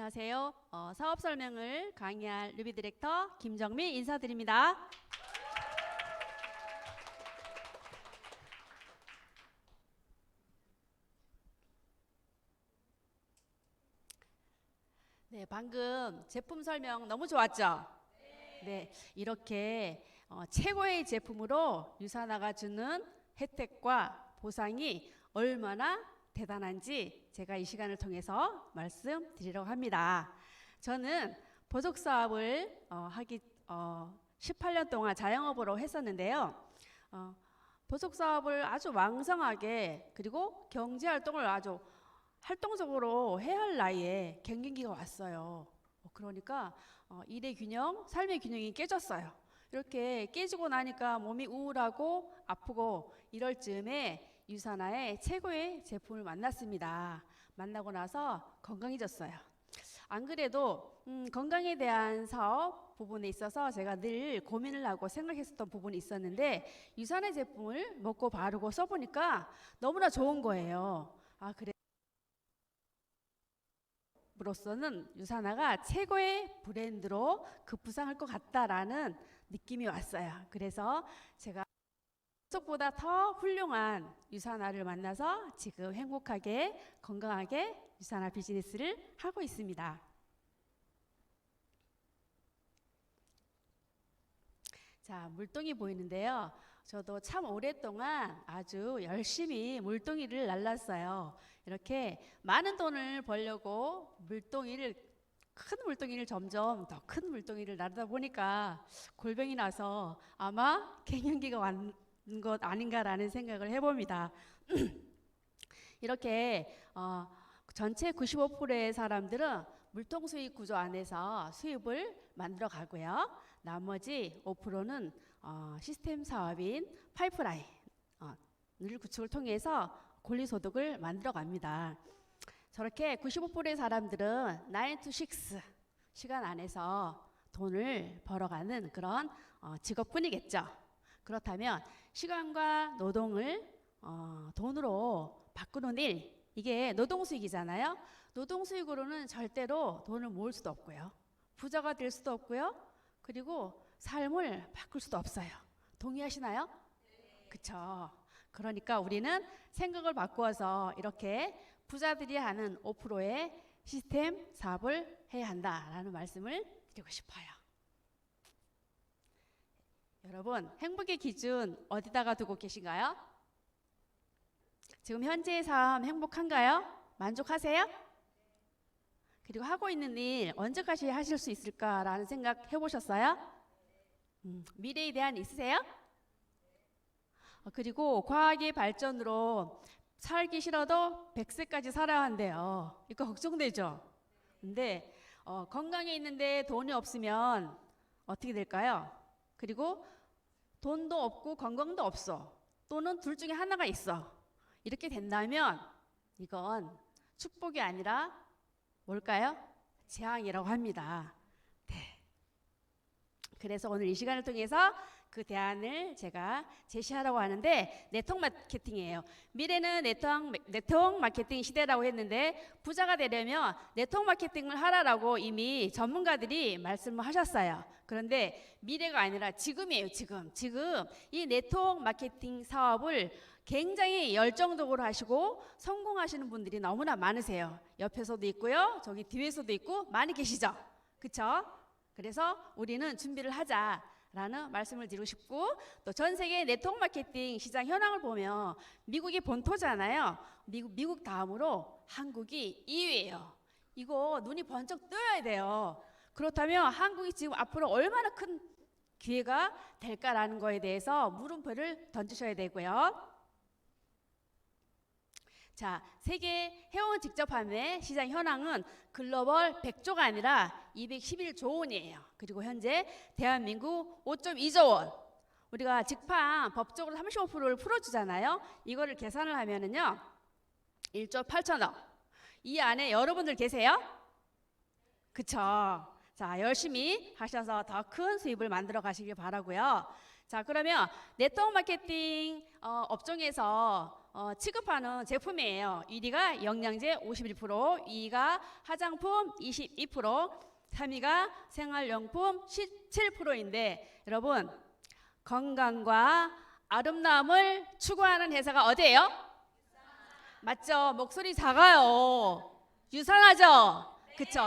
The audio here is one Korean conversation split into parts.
안녕하세요. 사업 설명을 강의할 르비 디렉터 김정민 인사드립니다. 네, 방금 제품 설명 너무 좋았죠? 네, 이렇게 최고의 제품으로 유산화가 주는 혜택과 보상이 얼마나 대단한지 제가 이 시간을 통해서 말씀드리려고 합니다. 저는 보석 사업을 18년 동안 자영업으로 했었는데요. 보석 사업을 아주 왕성하게 그리고 경제 활동을 아주 활동적으로 해야 할 나이에 갱년기가 왔어요. 그러니까 일의 균형, 삶의 균형이 깨졌어요. 이렇게 깨지고 나니까 몸이 우울하고 아프고 이럴 즈음에 유산화의 최고의 제품을 만났습니다. 만나고 나서 건강해졌어요. 안 그래도 건강에 대한 사업 부분에 있어서 제가 늘 고민을 하고 생각했었던 부분이 있었는데 유산화 제품을 먹고 바르고 써보니까 너무나 좋은 거예요. 그래. 로서는 유산화가 최고의 브랜드로 급부상할 것 같다라는 느낌이 왔어요. 그래서 제가 보다 더 훌륭한 유산화를 만나서 지금 행복하게 건강하게 유산화 비즈니스를 하고 있습니다. 자, 물동이 보이는데요. 저도 참 오랫동안 아주 열심히 물동이를 날랐어요. 이렇게 많은 돈을 벌려고 큰 물동이를 점점 더 큰 물동이를 나르다 보니까 골병이 나서 아마 갱년기가 왔는 것 아닌가라는 생각을 해봅니다. 이렇게 전체 95%의 사람들은 물통 수익 구조 안에서 수입을 만들어 가고요. 나머지 5%는 시스템 사업인 파이프라인을 구축을 통해서 권리소득을 만들어 갑니다. 저렇게 95%의 사람들은 9 to 6 시간 안에서 돈을 벌어가는 그런 직업뿐이겠죠. 그렇다면 시간과 노동을 돈으로 바꾸는 일, 이게 노동수익이잖아요. 노동수익으로는 절대로 돈을 모을 수도 없고요. 부자가 될 수도 없고요. 그리고 삶을 바꿀 수도 없어요. 동의하시나요? 그쵸. 그러니까 우리는 생각을 바꾸어서 이렇게 부자들이 하는 5%의 시스템 사업을 해야 한다라는 말씀을 드리고 싶어요. 여러분, 행복의 기준 어디다가 두고 계신가요? 지금 현재의 삶 행복한가요? 만족하세요? 그리고 하고 있는 일 언제까지 하실 수 있을까라는 생각 해보셨어요? 미래에 대한 있으세요? 그리고 과학의 발전으로 살기 싫어도 100세까지 살아야 한대요. 이거 걱정되죠? 근데 건강에 있는데 돈이 없으면 어떻게 될까요? 그리고 돈도 없고 건강도 없어. 또는 둘 중에 하나가 있어. 이렇게 된다면 이건 축복이 아니라 뭘까요? 재앙이라고 합니다. 네. 그래서 오늘 이 시간을 통해서 그 대안을 제가 제시하라고 하는데 네트워크 마케팅이에요. 미래는 네트워크 마케팅 시대라고 했는데 부자가 되려면 네트워크 마케팅을 하라라고 이미 전문가들이 말씀을 하셨어요. 그런데 미래가 아니라 지금이에요. 지금 이 네트워크 마케팅 사업을 굉장히 열정적으로 하시고 성공하시는 분들이 너무나 많으세요. 옆에서도 있고요. 저기 뒤에서도 있고 많이 계시죠. 그쵸? 그래서 우리는 준비를 하자라는 말씀을 드리고 싶고, 또 전 세계 네트워크 마케팅 시장 현황을 보면 미국이 본토잖아요. 미국 다음으로 한국이 2위예요. 이거 눈이 번쩍 뜨여야 돼요. 그렇다면 한국이 지금 앞으로 얼마나 큰 기회가 될까라는 거에 대해서 물음표를 던지셔야 되고요. 자, 세계 회원 직접 판매 시장 현황은 글로벌 100조가 아니라 211조 원이에요. 그리고 현재 대한민국 5.2조 원. 우리가 직판 법적으로 35%를 풀어주잖아요. 이거를 계산을 하면은요 1조 8천억. 이 안에 여러분들 계세요? 그쵸? 자, 열심히 하셔서 더 큰 수입을 만들어 가시길 바라고요. 자, 그러면 네트워크 마케팅 업종에서 취급하는 제품이에요. 1위가 영양제 51%, 2위가 화장품 22%, 3위가 생활용품 17%인데 여러분 건강과 아름다움을 추구하는 회사가 어디예요? 맞죠? 목소리 작아요. 유산하죠? 그쵸?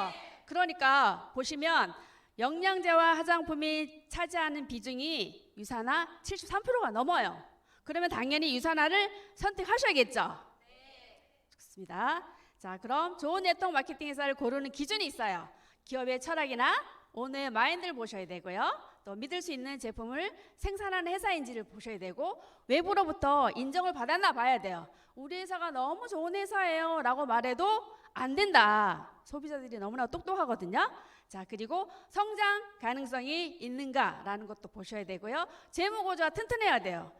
그러니까 보시면 영양제와 화장품이 차지하는 비중이 유산화 73%가 넘어요. 그러면 당연히 유산화를 선택하셔야겠죠? 좋습니다. 자, 그럼 좋은 네트워크 마케팅 회사를 고르는 기준이 있어요. 기업의 철학이나 오너의 마인드를 보셔야 되고요. 또 믿을 수 있는 제품을 생산하는 회사인지를 보셔야 되고 외부로부터 인정을 받았나 봐야 돼요. 우리 회사가 너무 좋은 회사예요 라고 말해도 안 된다. 소비자들이 너무나 똑똑하거든요. 자, 그리고 성장 가능성이 있는가라는 것도 보셔야 되고요. 재무구조가 튼튼해야 돼요.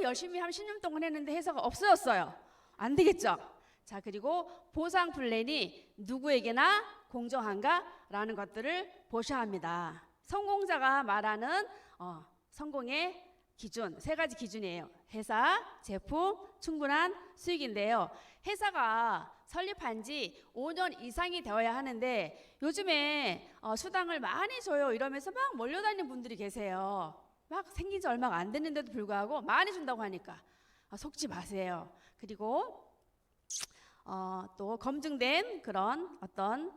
열심히 한 10년 동안 했는데 회사가 없어졌어요. 안 되겠죠. 자, 그리고 보상 플랜이 누구에게나 공정한가라는 것들을 보셔야 합니다. 성공자가 말하는 성공의 기준, 3가지 기준이에요. 회사, 제품, 충분한 수익인데요. 회사가 설립한 지 5년 이상이 되어야 하는데 요즘에 수당을 많이 줘요 이러면서 막 몰려다니는 분들이 계세요. 막 생긴 지 얼마가 안 됐는데도 불구하고 많이 준다고 하니까 속지 마세요. 그리고 또 검증된 그런 어떤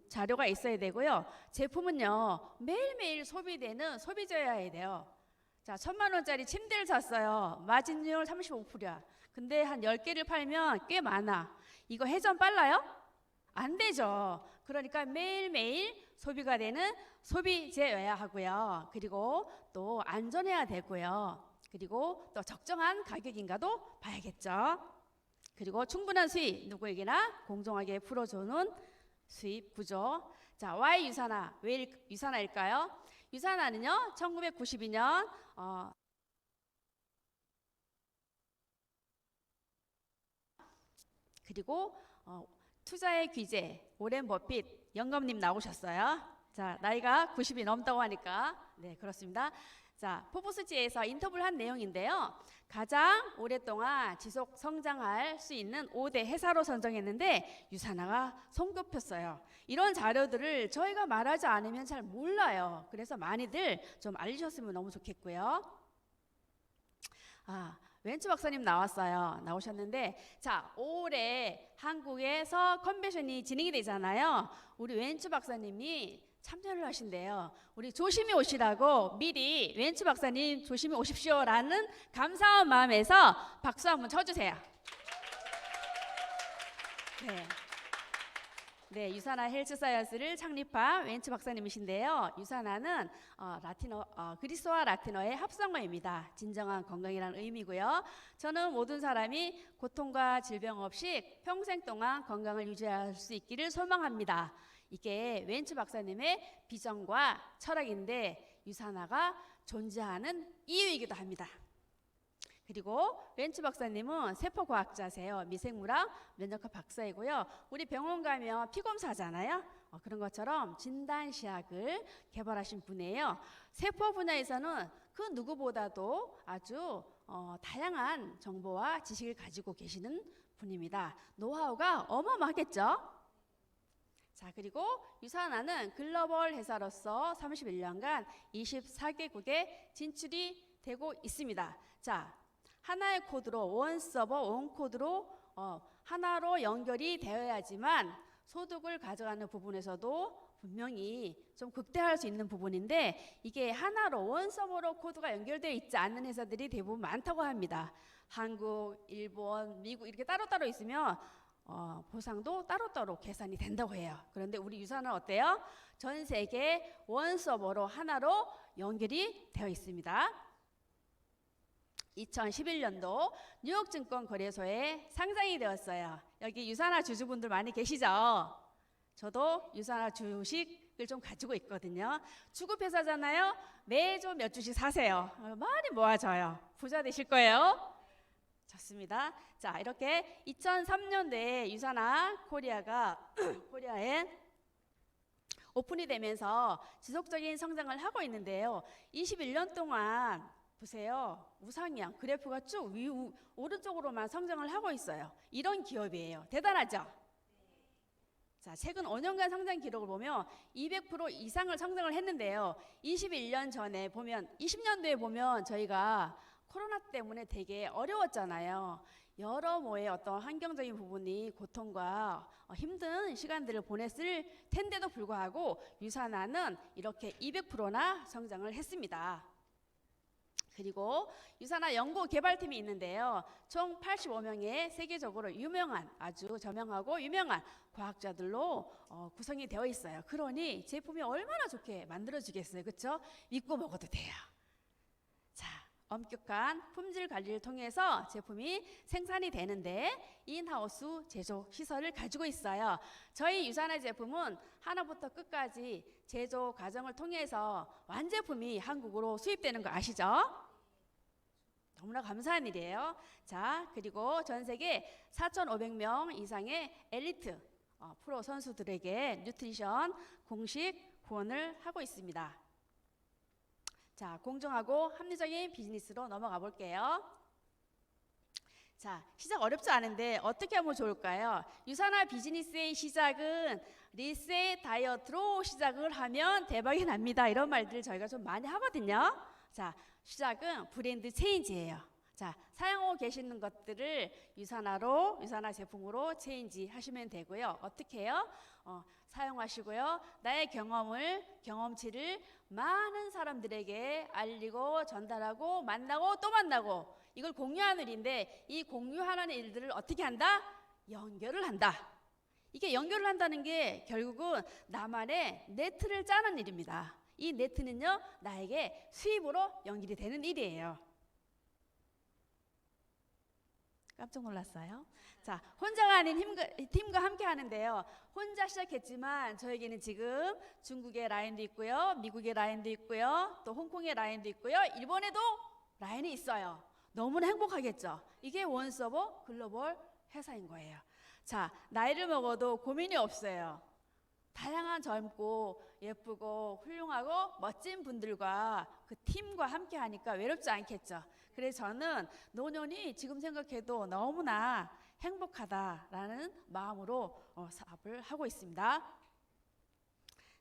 자료가 있어야 되고요. 제품은요 매일매일 소비되는 소비자여야 돼요. 자, 1,000만 원짜리 침대를 샀어요. 마진율 35%야. 근데 한 10개를 팔면 꽤 많아. 이거 회전 빨라요? 안 되죠. 그러니까 매일매일 소비가 되는 소비재여야 하고요. 그리고 또 안전해야 되고요. 그리고 또 적정한 가격인가도 봐야겠죠. 그리고 충분한 수익, 누구에게나 공정하게 풀어주는 수입 구조. 자, Y 유산화. 왜 유산화일까요? 유산화는요 1992년 그리고 투자의 귀재 오렌 버핏 영감님 나오셨어요. 자, 나이가 90이 넘다고 하니까 네, 그렇습니다. 자, 포브스지에서 인터뷰를 한 내용인데요. 가장 오랫동안 지속 성장할 수 있는 5대 회사로 선정했는데 유산화가 손꼽혔어요. 이런 자료들을 저희가 말하지 않으면 잘 몰라요. 그래서 많이들 좀 알려주셨으면 너무 좋겠고요. 웬츠 박사님 나오셨는데 자, 올해 한국에서 컨벤션이 진행이 되잖아요. 우리 웬츠 박사님이 참여를 하신대요. 우리 조심히 오시라고 미리 웬츠 박사님 조심히 오십시오라는 감사한 마음에서 박수 한번 쳐주세요. 네, 유산화 헬스사이언스를 창립한 웬츠 박사님이신데요. 유산화는 그리스와 라틴어의 합성어입니다. 진정한 건강이라는 의미고요. 저는 모든 사람이 고통과 질병 없이 평생 동안 건강을 유지할 수 있기를 소망합니다. 이게 웬츠 박사님의 비전과 철학인데 유산화가 존재하는 이유이기도 합니다. 그리고 웬츠 박사님은 세포과학자세요. 미생물학 면역학 박사이고요. 우리 병원 가면 피검사잖아요. 그런 것처럼 진단시약을 개발하신 분이에요. 세포 분야에서는 그 누구보다도 아주 다양한 정보와 지식을 가지고 계시는 분입니다. 노하우가 어마어마하겠죠? 자, 그리고 유산화는 글로벌 회사로서 31년간 24개국에 진출이 되고 있습니다. 자, 하나의 코드로 원 서버 원 코드로 하나로 연결이 되어야지만 소득을 가져가는 부분에서도 분명히 좀 극대화할 수 있는 부분인데 이게 하나로 원 서버로 코드가 연결되어 있지 않는 회사들이 대부분 많다고 합니다. 한국, 일본, 미국 이렇게 따로따로 있으면 보상도 따로따로 계산이 된다고 해요. 그런데 우리 유산화는 어때요? 전 세계 원 서버로 하나로 연결이 되어 있습니다. 2011년도 뉴욕증권거래소에 상장이 되었어요. 여기 유산화 주주분들 많이 계시죠? 저도 유산화 주식을 좀 가지고 있거든요. 주급회사잖아요. 매주 몇 주씩 사세요. 많이 모아져요. 부자 되실 거예요. 좋습니다. 자, 이렇게 2003년도에 유산화 코리아에 오픈이 되면서 지속적인 성장을 하고 있는데요. 21년 동안 보세요. 우상향 그래프가 쭉 오른쪽으로만 성장을 하고 있어요. 이런 기업이에요. 대단하죠? 자, 최근 5년간 성장 기록을 보면 200% 이상을 성장을 했는데요. 21년 전에 보면 20년도에 보면 저희가 코로나 때문에 되게 어려웠잖아요. 여러모의 어떤 환경적인 부분이 고통과 힘든 시간들을 보냈을 텐데도 불구하고 유산화는 이렇게 200%나 성장을 했습니다. 그리고 유산화 연구 개발팀이 있는데요. 총 85명의 세계적으로 유명한 아주 저명하고 유명한 과학자들로 구성이 되어 있어요. 그러니 제품이 얼마나 좋게 만들어지겠어요. 그렇죠? 믿고 먹어도 돼요. 자, 엄격한 품질 관리를 통해서 제품이 생산이 되는데 인하우스 제조 시설을 가지고 있어요. 저희 유산화 제품은 하나부터 끝까지 제조 과정을 통해서 완제품이 한국으로 수입되는 거 아시죠? 너무나 감사한 일이에요. 자, 그리고 전 세계 4,500명 이상의 엘리트 프로 선수들에게 뉴트리션 공식 후원을 하고 있습니다. 자, 공정하고 합리적인 비즈니스로 넘어가 볼게요. 자, 시작 어렵지 않은데 어떻게 하면 좋을까요? 유산화 비즈니스의 시작은 리셋 다이어트로 시작을 하면 대박이 납니다. 이런 말들을 저희가 좀 많이 하거든요. 자, 시작은 브랜드 체인지예요. 자, 사용하고 계시는 것들을 유산화 제품으로 체인지 하시면 되고요. 어떻게 해요? 사용하시고요. 나의 경험치를 많은 사람들에게 알리고 전달하고 만나고 또 만나고 이걸 공유하는 일인데 이 공유하는 일들을 어떻게 한다? 연결을 한다. 이게 연결을 한다는 게 결국은 나만의 네트를 짜는 일입니다. 이 네트는요, 나에게 수입으로 연결이 되는 일이에요. 깜짝 놀랐어요. 자, 혼자가 아닌 팀과 함께 하는데요. 혼자 시작했지만 저에게는 지금 중국의 라인도 있고요, 미국의 라인도 있고요, 또 홍콩의 라인도 있고요, 일본에도 라인이 있어요. 너무나 행복하겠죠. 이게 원서버 글로벌 회사인 거예요. 자, 나이를 먹어도 고민이 없어요. 다양한 젊고 예쁘고 훌륭하고 멋진 분들과 그 팀과 함께 하니까 외롭지 않겠죠. 그래서 저는 노년이 지금 생각해도 너무나 행복하다라는 마음으로 사업을 하고 있습니다.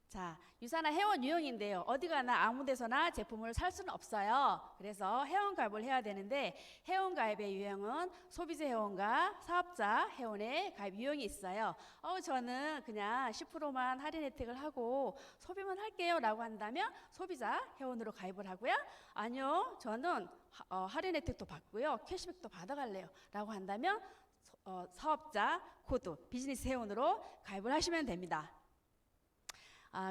자, 유산화 회원 유형인데요. 어디 가나 아무 데서나 제품을 살 수는 없어요. 그래서 회원 가입을 해야 되는데 회원 가입의 유형은 소비자 회원과 사업자 회원의 가입 유형이 있어요. 저는 그냥 10%만 할인 혜택을 하고 소비만 할게요 라고 한다면 소비자 회원으로 가입을 하고요. 아니요, 저는 할인 혜택도 받고요, 캐시백도 받아갈래요 라고 한다면 사업자 코드 비즈니스 회원으로 가입을 하시면 됩니다.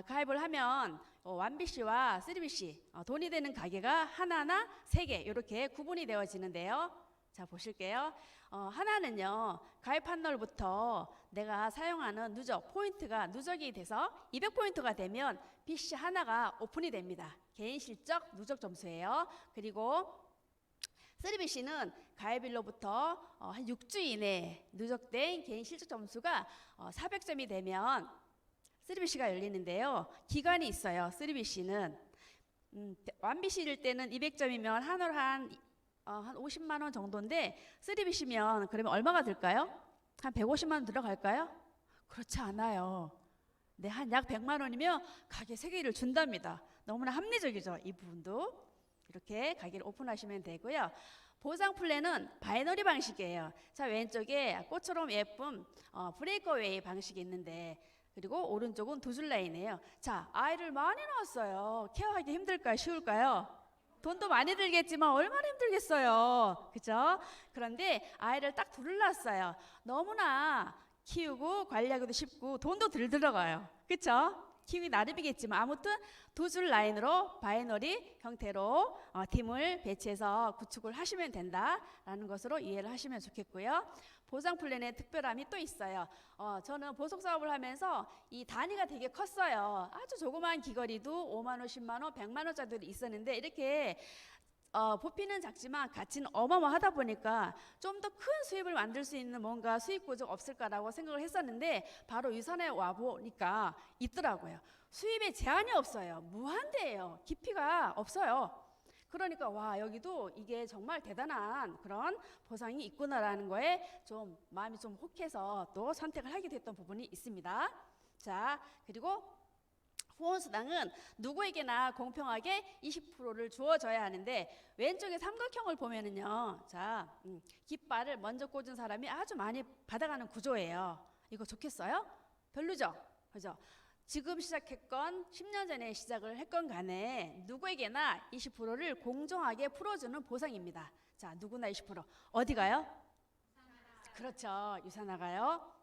가입을 하면 1BC와 3BC 돈이 되는 가게가 하나나 3개 이렇게 구분이 되어지는데요. 자, 보실게요. 하나는요, 가입한 날부터 내가 사용하는 누적 포인트가 누적이 돼서 200포인트가 되면 BC 하나가 오픈이 됩니다. 개인 실적 누적 점수예요. 그리고 3BC는 가입일로부터 한 6주 이내에 누적된 개인 실적 점수가 400점이 되면 3BC가 열리는데요. 기간이 있어요. 3BC는 1BC일 때는 200점이면 한월 한 50만 원 정도인데 3BC면 그러면 얼마가 들까요? 한 150만 원 들어갈까요? 그렇지 않아요. 네, 한 약 100만 원이면 가게 3개를 준답니다. 너무나 합리적이죠. 이 부분도. 이렇게 가게를 오픈하시면 되고요. 보상 플랜은 바이너리 방식이에요. 자, 왼쪽에 꽃처럼 예쁜 브레이크웨이 방식이 있는데 그리고 오른쪽은 두 줄 라인이에요. 자, 아이를 많이 낳았어요. 케어하기 힘들까요? 쉬울까요? 돈도 많이 들겠지만 얼마나 힘들겠어요. 그죠? 그런데 아이를 딱 둘을 낳았어요. 너무나 키우고 관리하기도 쉽고 돈도 덜 들어가요. 그쵸? 키우기 나름이겠지만 아무튼 두 줄 라인으로 바이너리 형태로 팀을 배치해서 구축을 하시면 된다라는 것으로 이해를 하시면 좋겠고요. 보상 플랜의 특별함이 또 있어요. 저는 보석 사업을 하면서 이 단위가 되게 컸어요. 아주 조그마한 귀걸이도 5만 원, 10만 원, 100만 원짜리도 있었는데 이렇게 부피는 작지만 가치는 어마어마하다 보니까 좀 더 큰 수입을 만들 수 있는 뭔가 수입 구조가 없을까라고 생각을 했었는데 바로 유산에 와 보니까 있더라고요. 수입에 제한이 없어요. 무한대예요. 깊이가 없어요. 그러니까 와, 여기도 이게 정말 대단한 그런 보상이 있구나라는 거에 좀 마음이 좀 혹해서 또 선택을 하게 됐던 부분이 있습니다. 자, 그리고 후원수당은 누구에게나 공평하게 20%를 주어져야 하는데, 왼쪽에 삼각형을 보면은요, 자, 깃발을 먼저 꽂은 사람이 아주 많이 받아가는 구조예요. 이거 좋겠어요? 별로죠? 그죠? 지금 시작했건 10년 전에 시작을 했건 간에 누구에게나 20%를 공정하게 풀어주는 보상입니다. 자, 누구나 20%. 어디 가요? 그렇죠. 유산화가요.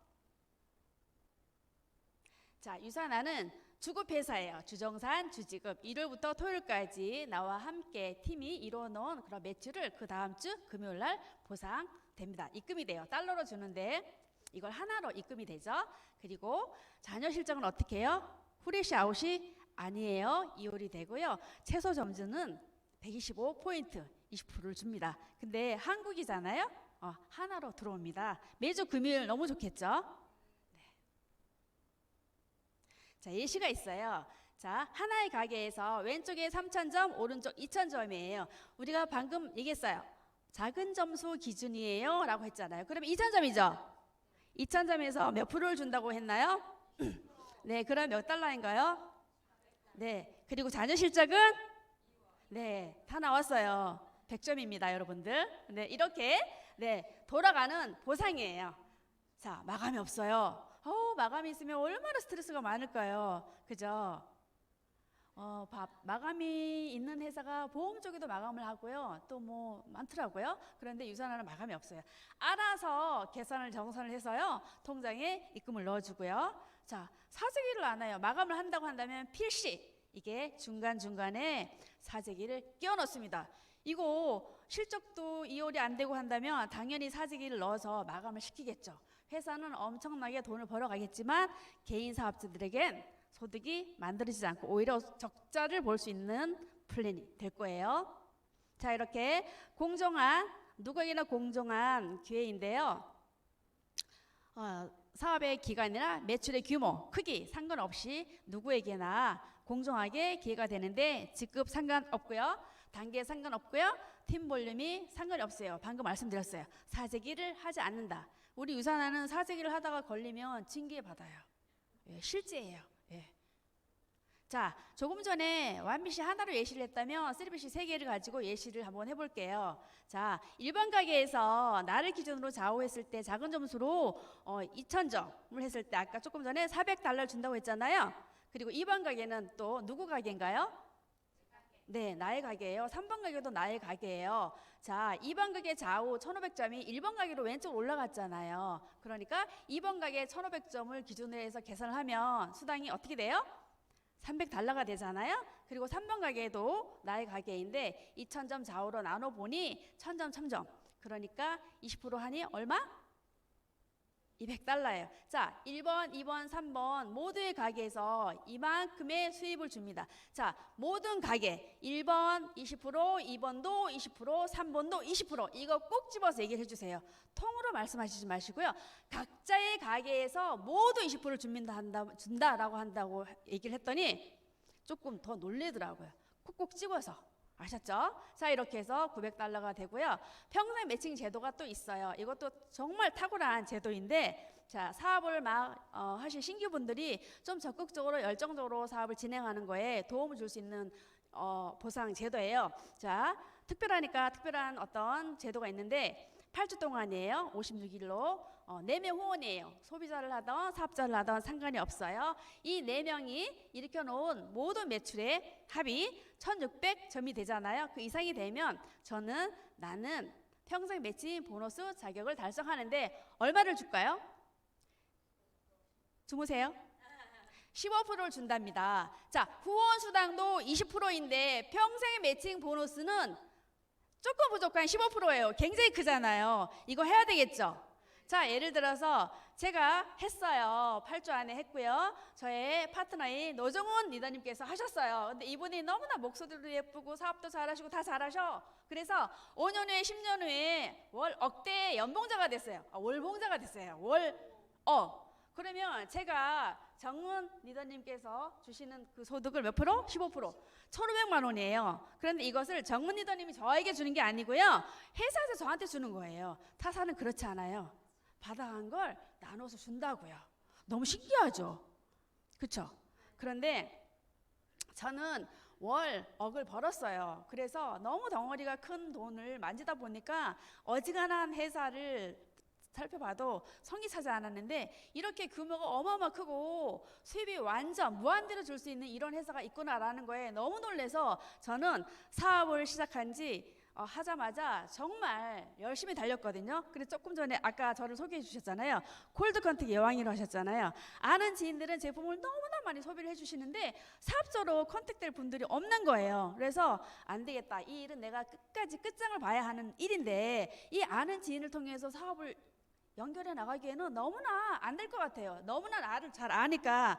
자, 유산화는 주급회사예요. 주정산, 주지급. 일요일부터 토요일까지 나와 함께 팀이 이뤄놓은 그런 매출을 그 다음 주 금요일 날 보상됩니다. 입금이 돼요. 달러로 주는데 이걸 하나로 입금이 되죠. 그리고 자녀 실적은 어떻게 해요? 후레쉬 아웃이 아니에요. 이월이 되고요. 최소 점수는 125포인트, 20%를 줍니다. 근데 한국이잖아요. 하나로 들어옵니다. 매주 금요일 너무 좋겠죠? 자, 예시가 있어요. 자, 하나의 가게에서 왼쪽에 3,000점, 오른쪽 2,000점이에요. 우리가 방금 얘기했어요. 작은 점수 기준이에요 라고 했잖아요. 그러면 2,000점이죠? 2,000점에서 몇 프로를 준다고 했나요? 네, 그럼 몇 달러인가요? 네, 그리고 자녀 실적은? 네, 다 나왔어요. 100점입니다, 여러분들. 네, 이렇게 돌아가는 보상이에요. 자, 마감이 없어요. 마감이 있으면 얼마나 스트레스가 많을까요? 그죠? 마감이 있는 회사가 보험 쪽에도 마감을 하고요. 또 뭐 많더라고요. 그런데 유산화는 마감이 없어요. 알아서 계산을 정산을 해서요. 통장에 입금을 넣어주고요. 자, 사재기를 안 해요. 마감을 한다고 한다면 필시 이게 중간중간에 사재기를 끼워 넣습니다. 이거 실적도 이월이 안 되고 한다면 당연히 사재기를 넣어서 마감을 시키겠죠. 회사는 엄청나게 돈을 벌어가겠지만 개인 사업자들에겐 소득이 만들어지지 않고 오히려 적자를 볼 수 있는 플랜이 될 거예요. 자, 이렇게 공정한, 누구에게나 공정한 기회인데요. 사업의 기간이나 매출의 규모, 크기 상관없이 누구에게나 공정하게 기회가 되는데 직급 상관없고요. 단계 상관없고요. 팀 볼륨이 상관이 없어요. 방금 말씀드렸어요. 사재기를 하지 않는다. 우리 유산화는 사재기를 하다가 걸리면 징계 받아요. 예, 실제예요. 예. 자, 조금 전에 1BC 하나로 예시를 했다면 3BC 3개를 가지고 예시를 한번 해볼게요. 자, 1번 가게에서 나를 기준으로 좌우했을 때 작은 점수로 2,000점을 했을 때 아까 조금 전에 400달러를 준다고 했잖아요. 그리고 2번 가게는 또 누구 가게인가요? 네, 나의 가게예요. 3번 가게도 나의 가게예요. 자, 2번 가게 좌우 1,500점이 1번 가게로 왼쪽 올라갔잖아요. 그러니까 2번 가게 1,500점을 기준으로 해서 계산을 하면 수당이 어떻게 돼요? 300달러가 되잖아요. 그리고 3번 가게도 나의 가게인데 2,000점 좌우로 나눠보니 1,000점, 1,000점. 그러니까 20% 하니 얼마? 200달러예요. 자, 1번, 2번, 3번 모두의 가게에서 이만큼의 수입을 줍니다. 자, 모든 가게 1번 20%, 2번도 20%, 3번도 20% 이거 꼭 집어서 얘기를 해주세요. 통으로 말씀하시지 마시고요. 각자의 가게에서 모두 20%를 준다라고 한다고 얘기를 했더니 조금 더 놀래더라고요. 콕콕 집어서. 아셨죠? 자, 이렇게 해서 900달러가 되고요. 평생 매칭 제도가 또 있어요. 이것도 정말 탁월한 제도인데, 자, 사업을 하실 신규분들이 좀 적극적으로 열정적으로 사업을 진행하는 거에 도움을 줄 수 있는 보상 제도예요. 자, 특별하니까 특별한 어떤 제도가 있는데 8주 동안이에요. 56일로 4명 후원이에요. 소비자를 하던 사업자를 하던 상관이 없어요. 이 4명이 일으켜놓은 모든 매출의 합이 1,600점이 되잖아요. 그 이상이 되면 나는 평생 매칭 보너스 자격을 달성하는데 얼마를 줄까요? 주무세요. 15%를 준답니다. 자, 후원 수당도 20%인데 평생 매칭 보너스는 조금 부족한 15%예요. 굉장히 크잖아요. 이거 해야 되겠죠? 자, 예를 들어서 제가 했어요. 8주 안에 했고요. 저의 파트너인 노정훈 리더님께서 하셨어요. 근데 이분이 너무나 목소리도 예쁘고 사업도 잘하시고 다 잘하셔. 그래서 5년 후에 10년 후에 월 억대 연봉자가 됐어요. 월봉자가 됐어요. 그러면 제가 정문 리더님께서 주시는 그 소득을 몇 프로? 15%. 1,500만 원이에요. 그런데 이것을 정문 리더님이 저에게 주는 게 아니고요. 회사에서 저한테 주는 거예요. 타사는 그렇지 않아요. 받아간 걸 나눠서 준다고요. 너무 신기하죠? 그렇죠? 그런데 저는 월억을 벌었어요. 그래서 너무 덩어리가 큰 돈을 만지다 보니까 어지간한 회사를 살펴봐도 성이 차지 않았는데 이렇게 규모가 어마어마 크고 수입이 완전 무한대로 줄 수 있는 이런 회사가 있구나라는 거에 너무 놀라서 저는 사업을 시작한 지 하자마자 정말 열심히 달렸거든요. 그래서 조금 전에 아까 저를 소개해 주셨잖아요. 콜드 컨택 여왕이라고 하셨잖아요. 아는 지인들은 제품을 너무나 많이 소비를 해주시는데 사업적으로 컨택될 분들이 없는 거예요. 그래서 안 되겠다. 이 일은 내가 끝까지 끝장을 봐야 하는 일인데 이 아는 지인을 통해서 사업을 연결해 나가기에는 너무나 안 될 것 같아요. 너무나 나를 잘 아니까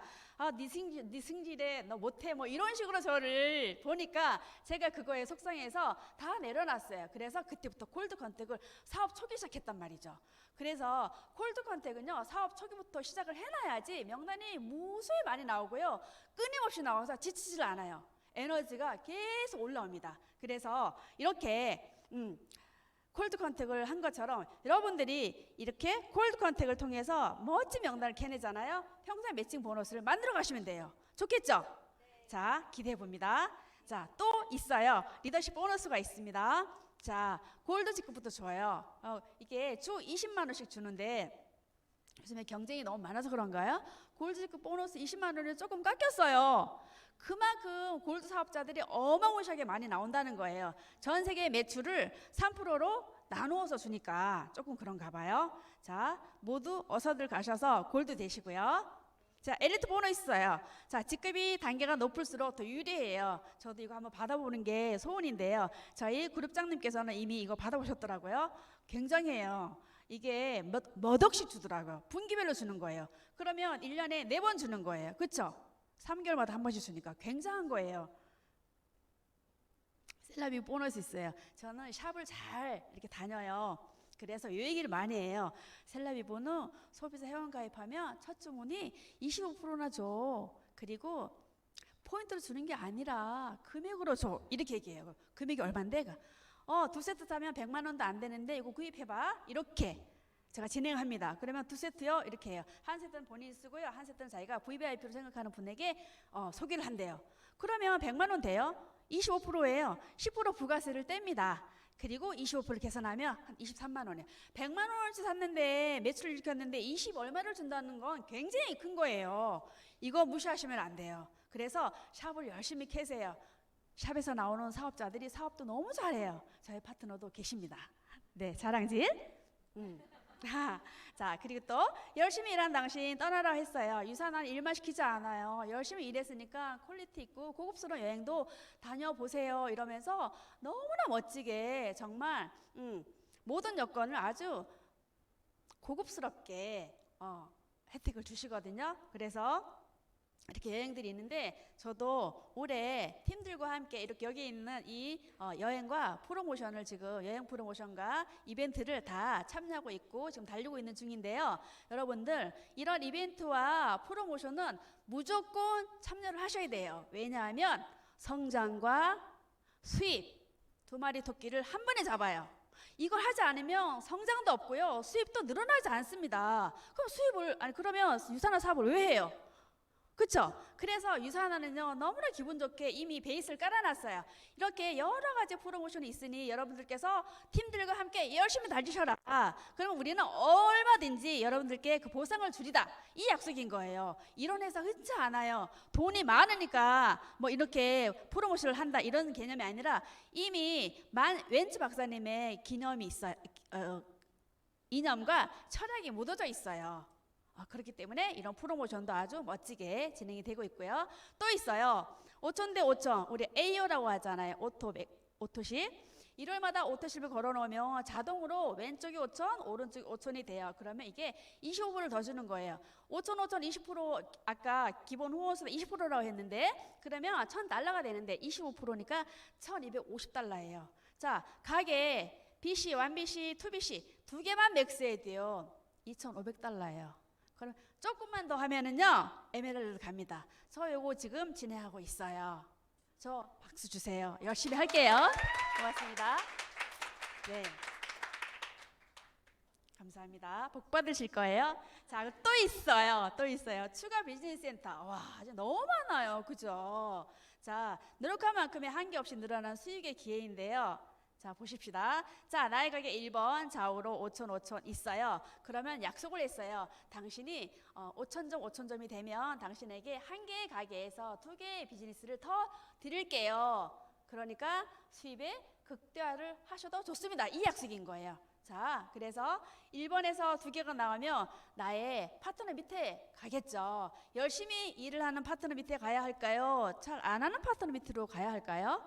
네 승질에 너 못해 뭐 이런 식으로 저를 보니까 제가 그거에 속상해서 다 내려놨어요. 그래서 그때부터 콜드 컨택을 사업 초기 시작했단 말이죠. 그래서 콜드 컨택은요 사업 초기부터 시작을 해놔야지 명단이 무수히 많이 나오고요 끊임없이 나와서 지치질 않아요. 에너지가 계속 올라옵니다. 그래서 이렇게 콜드 컨택을 한 것처럼 여러분들이 이렇게 콜드 컨택을 통해서 멋진 명단을 캐내잖아요. 평생 매칭 보너스를 만들어 가시면 돼요. 좋겠죠? 네. 자, 기대해 봅니다. 자, 또 있어요. 리더십 보너스가 있습니다. 자, 골드 직급부터 줘요. 이게 주 20만 원씩 주는데 요즘에 경쟁이 너무 많아서 그런가요? 골드 직급 보너스 20만 원을 조금 깎였어요. 그만큼 골드 사업자들이 어마무시하게 많이 나온다는 거예요. 전 세계 매출을 3%로 나누어서 주니까 조금 그런가 봐요. 자, 모두 어서들 가셔서 골드 되시고요. 자, 엘리트 보너스 있어요. 자, 직급이 단계가 높을수록 더 유리해요. 저도 이거 한번 받아보는 게 소원인데요. 저희 그룹장님께서는 이미 이거 받아보셨더라고요. 굉장해요. 이게 몇 억씩 주더라고요. 분기별로 주는 거예요. 그러면 1년에 4번 주는 거예요. 그렇죠? 3개월마다 한 번씩 주니까 굉장한 거예요. 셀럽이 보너스 있어요. 저는 샵을 잘 이렇게 다녀요. 그래서 이 얘기를 많이 해요. 셀럽이보는 소비자 회원 가입하면 첫 주문이 25%나 줘. 그리고 포인트로 주는 게 아니라 금액으로 줘. 이렇게 얘기해요. 금액이 얼만데? 두 세트 사면 100만 원도 안 되는데 이거 구입해봐. 이렇게 제가 진행합니다. 그러면 2세트요 이렇게 해요. 한 세트는 본인이 쓰고요. 한 세트는 자기가 VVIP로 생각하는 분에게 소개를 한대요. 그러면 100만 원 돼요. 25%예요. 10% 부가세를 뗍니다. 그리고 25% 계산하면 한 23만 원이에요. 100만 원어치 샀는데 매출을 일으켰는데 20 얼마를 준다는 건 굉장히 큰 거예요. 이거 무시하시면 안 돼요. 그래서 샵을 열심히 캐세요. 샵에서 나오는 사업자들이 사업도 너무 잘해요. 저희 파트너도 계십니다. 네, 자랑질. 자, 그리고 또 열심히 일한 당신 떠나라 했어요. 유산한 일만 시키지 않아요. 열심히 일했으니까 퀄리티 있고 고급스러운 여행도 다녀보세요. 이러면서 너무나 멋지게 정말 모든 여건을 아주 고급스럽게 혜택을 주시거든요. 그래서 이렇게 여행들이 있는데 저도 올해 팀들과 함께 이렇게 여기 있는 이 여행과 프로모션을 지금 여행 프로모션과 이벤트를 다 참여하고 있고 지금 달리고 있는 중인데요. 여러분들 이런 이벤트와 프로모션은 무조건 참여를 하셔야 돼요. 왜냐하면 성장과 수입 두 마리 토끼를 한 번에 잡아요. 이걸 하지 않으면 성장도 없고요. 수입도 늘어나지 않습니다. 그러면 유산화 사업을 왜 해요? 그렇죠? 그래서 유산화는요 너무나 기분 좋게 이미 베이스를 깔아놨어요. 이렇게 여러 가지 프로모션이 있으니 여러분들께서 팀들과 함께 열심히 달리셔라. 그러면 우리는 얼마든지 여러분들께 그 보상을 주리다. 이 약속인 거예요. 이런 회사 흔치 않아요. 돈이 많으니까 뭐 이렇게 프로모션을 한다 이런 개념이 아니라 이미 웬츠 박사님의 기념이 있어요. 이념과 철학이 묻어져 있어요. 그렇기 때문에 이런 프로모션도 아주 멋지게 진행이 되고 있고요. 또 있어요. 5천 대 5천 우리 AO라고 하잖아요. 오토십 일요일마다 오토십을 걸어놓으면 자동으로 왼쪽이 5천 오른쪽이 5천이 돼요. 그러면 이게 25%를 더 주는 거예요. 5천 20% 아까 기본 후원수가 20%라고 했는데 그러면 $1,000가 되는데 25%니까 $1,250예요. 자, 가게 BC, 1BC, 2BC 두 개만 맥스해야 돼요. $2,500예요. 그럼 조금만 더 하면은요 에메랄드 갑니다. 저 요거 지금 진행하고 있어요. 저 박수 주세요. 열심히 할게요. 고맙습니다. 네. 감사합니다. 복 받으실 거예요. 자, 또 있어요. 또 있어요. 추가 비즈니스 센터. 와, 아주 너무 많아요. 그죠? 자, 노력한 만큼의 한계 없이 늘어난 수익의 기회인데요. 자, 보십시다. 자, 나의 가게 1번 좌우로 5천 5천 있어요. 그러면 약속을 했어요. 당신이 5천 점 5천 점이 되면 당신에게 한 개의 가게에서 2개의 비즈니스를 더 드릴게요. 그러니까 수입의 극대화를 하셔도 좋습니다. 이 약속인 거예요. 자, 그래서 1번에서 2개가 나오면 나의 파트너 밑에 가겠죠. 열심히 일을 하는 파트너 밑에 가야 할까요? 잘 안 하는 파트너 밑으로 가야 할까요?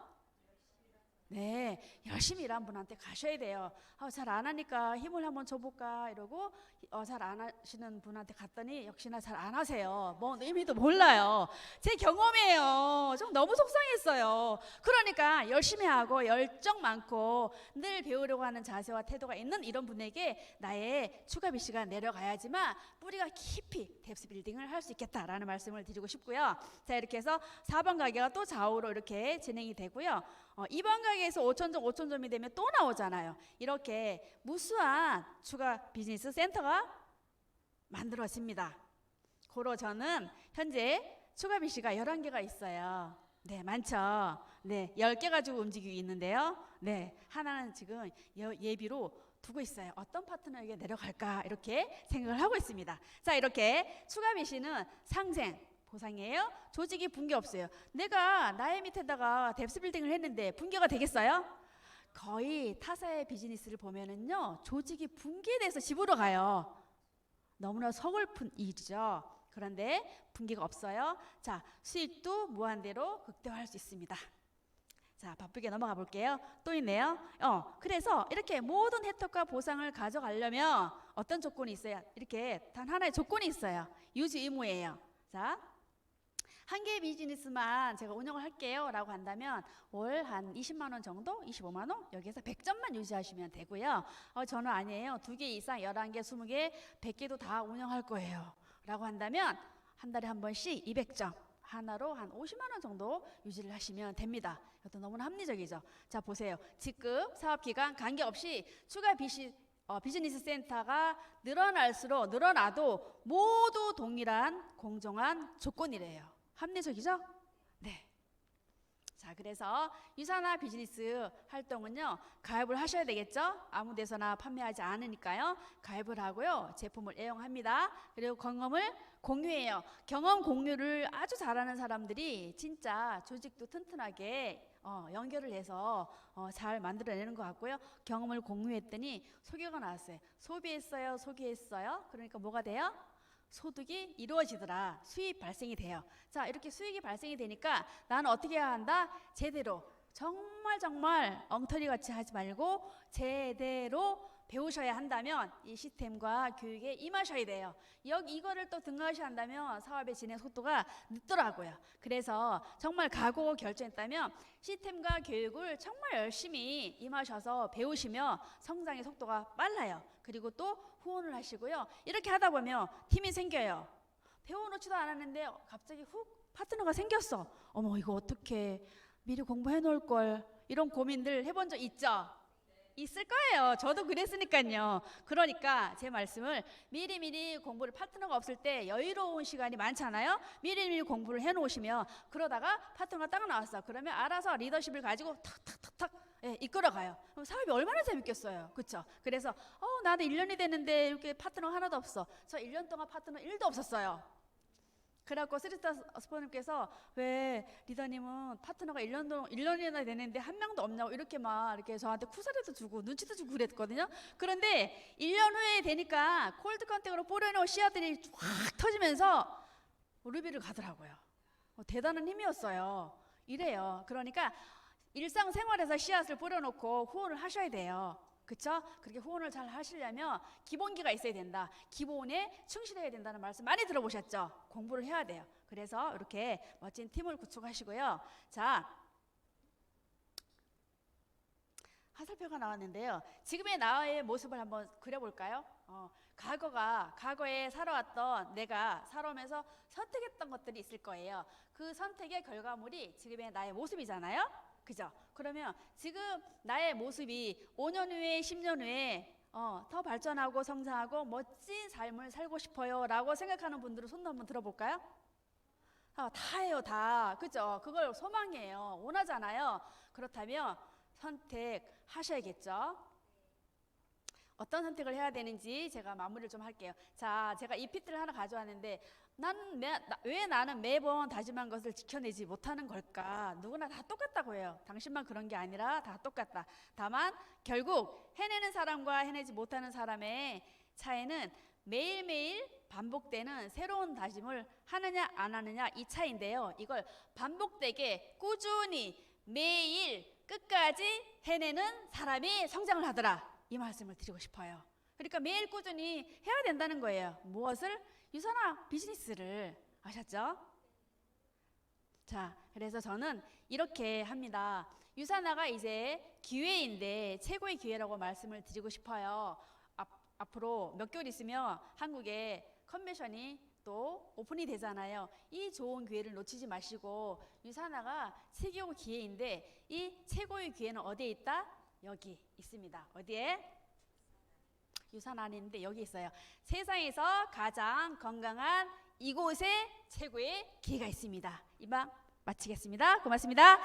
네, 열심히 일하는 분한테 가셔야 돼요. 잘 안 하니까 힘을 한번 줘볼까 이러고 잘 안 하시는 분한테 갔더니 역시나 잘 안 하세요. 뭐 의미도 몰라요. 제 경험이에요. 좀 너무 속상했어요. 그러니까 열심히 하고 열정 많고 늘 배우려고 하는 자세와 태도가 있는 이런 분에게 나의 추가 비시가 내려가야지만 뿌리가 깊이 뎁스 빌딩을 할 수 있겠다라는 말씀을 드리고 싶고요. 자, 이렇게 해서 4번 가게가 또 좌우로 이렇게 진행이 되고요. 2번 가게에서 5천 점 5천 점이 되면 또 나오잖아요. 이렇게 무수한 추가 비즈니스 센터가 만들어집니다. 고로 저는 현재 추가 비시가 11개가 있어요. 네, 많죠. 네, 10개 가지고 움직이고 있는데요. 네, 하나는 지금 예비로 두고 있어요. 어떤 파트너에게 내려갈까 이렇게 생각을 하고 있습니다. 자, 이렇게 추가 비시는 상생 보상이에요. 조직이 붕괴 없어요. 내가 나의 밑에다가 뎁스 빌딩을 했는데 붕괴가 되겠어요? 거의 타사의 비즈니스를 보면은요 조직이 붕괴돼서 집으로 가요. 너무나 서글픈 일이죠. 그런데 붕괴가 없어요. 자, 수익도 무한대로 극대화할 수 있습니다. 자, 바쁘게 넘어가 볼게요. 또 있네요. 그래서 이렇게 모든 혜택과 보상을 가져가려면 어떤 조건이 있어요? 이렇게 단 하나의 조건이 있어요. 유지 의무예요. 자, 한 개의 비즈니스만 제가 운영을 할게요 라고 한다면 월 한 20만 원 정도, 25만 원, 여기에서 100점만 유지하시면 되고요. 저는 아니에요. 2개 이상 11개, 20개, 100개도 다 운영할 거예요 라고 한다면 한 달에 한 번씩 200점 하나로 한 50만 원 정도 유지를 하시면 됩니다. 이것도 너무나 합리적이죠. 자, 보세요. 직급, 사업기간 관계없이 추가 비즈니스 센터가 늘어나도 모두 동일한 공정한 조건이래요. 합리적이죠? 네. 자, 그래서 유산화 비즈니스 활동은요 가입을 하셔야 되겠죠. 아무 데서나 판매하지 않으니까요. 가입을 하고요 제품을 애용합니다. 그리고 경험을 공유해요. 경험 공유를 아주 잘하는 사람들이 진짜 조직도 튼튼하게 연결을 해서 잘 만들어내는 것 같고요. 경험을 공유했더니 소개가 나왔어요. 소비했어요. 그러니까 뭐가 돼요? 소득이 이루어지더라. 수입 발생이 돼요. 자, 이렇게 수익이 발생이 되니까 나는 어떻게 해야 한다? 제대로 정말 엉터리같이 하지 말고 제대로 배우셔야 한다면 이 시스템과 교육에 임하셔야 돼요. 이거를 또 등하셔야 한다면 사업의 진행 속도가 늦더라고요. 그래서 정말 각오 결정했다면 시스템과 교육을 정말 열심히 임하셔서 배우시면 성장의 속도가 빨라요. 그리고 또 후원을 하시고요. 이렇게 하다 보면 팀이 생겨요. 배워놓지도 않았는데 갑자기 훅 파트너가 생겼어. 어머, 이거 어떻게 미리 공부해 놓을 걸. 이런 고민들 해본 적 있죠? 있을 거예요. 저도 그랬으니까요. 그러니까 제 말씀을 미리 공부를 파트너가 없을 때 여유로운 시간이 많잖아요. 미리 공부를 해놓으시면 그러다가 파트너가 딱 나왔어. 그러면 알아서 리더십을 가지고 탁탁탁탁 이끌어가요. 그럼 사업이 얼마나 재밌겠어요. 그렇죠? 그래서 나는 1년이 됐는데 이렇게 파트너가 하나도 없어. 저 1년 동안 파트너 1도 없었어요. 그래갖고 스리타 스포님께서 왜 리더님은 파트너가 1년이나 되는데 한 명도 없냐고 이렇게 저한테 쿠사리도 주고 눈치도 주고 그랬거든요. 그런데 1년 후에 되니까 콜드 컨택으로 뿌려놓은 씨앗들이 확 터지면서 루비를 가더라고요. 대단한 힘이었어요. 이래요. 그러니까 일상생활에서 씨앗을 뿌려놓고 후원을 하셔야 돼요. 그렇죠? 그렇게 후원을 잘 하시려면 기본기가 있어야 된다. 기본에 충실해야 된다는 말씀 많이 들어보셨죠? 공부를 해야 돼요. 그래서 이렇게 멋진 팀을 구축하시고요. 자, 화살표가 나왔는데요. 지금의 나의 모습을 한번 그려볼까요? 과거에 살아왔던 내가 살아오면서 선택했던 것들이 있을 거예요. 그 선택의 결과물이 지금의 나의 모습이잖아요. 그죠? 그러면 지금 나의 모습이 5년 후에 10년 후에 더 발전하고 성장하고 멋진 삶을 살고 싶어요 라고 생각하는 분들은 손 한번 들어볼까요? 다예요, 다. 그죠? 그걸 소망이에요. 원하잖아요. 그렇다면 선택하셔야겠죠. 어떤 선택을 해야 되는지 제가 마무리를 좀 할게요. 자, 제가 이 PPT를 하나 가져왔는데 왜 나는 매번 다짐한 것을 지켜내지 못하는 걸까? 누구나 다 똑같다고 해요. 당신만 그런 게 아니라 다 똑같다. 다만 결국 해내는 사람과 해내지 못하는 사람의 차이는 매일매일 반복되는 새로운 다짐을 하느냐 안 하느냐 이 차이인데요. 이걸 반복되게 꾸준히 매일 끝까지 해내는 사람이 성장을 하더라. 이 말씀을 드리고 싶어요. 그러니까 매일 꾸준히 해야 된다는 거예요. 무엇을? 유산화 비즈니스를. 아셨죠? 자, 그래서 저는 이렇게 합니다. 유산화가 이제 기회인데 최고의 기회라고 말씀을 드리고 싶어요. 앞으로 몇 개월 있으면 한국에 컨벤션이 또 오픈이 되잖아요. 이 좋은 기회를 놓치지 마시고 유산화가 최고의 기회인데 이 최고의 기회는 어디에 있다? 여기 있습니다. 어디에? 유산화 안에 있는데 여기 있어요. 세상에서 가장 건강한 이곳에 최고의 기회가 있습니다. 이만 마치겠습니다. 고맙습니다.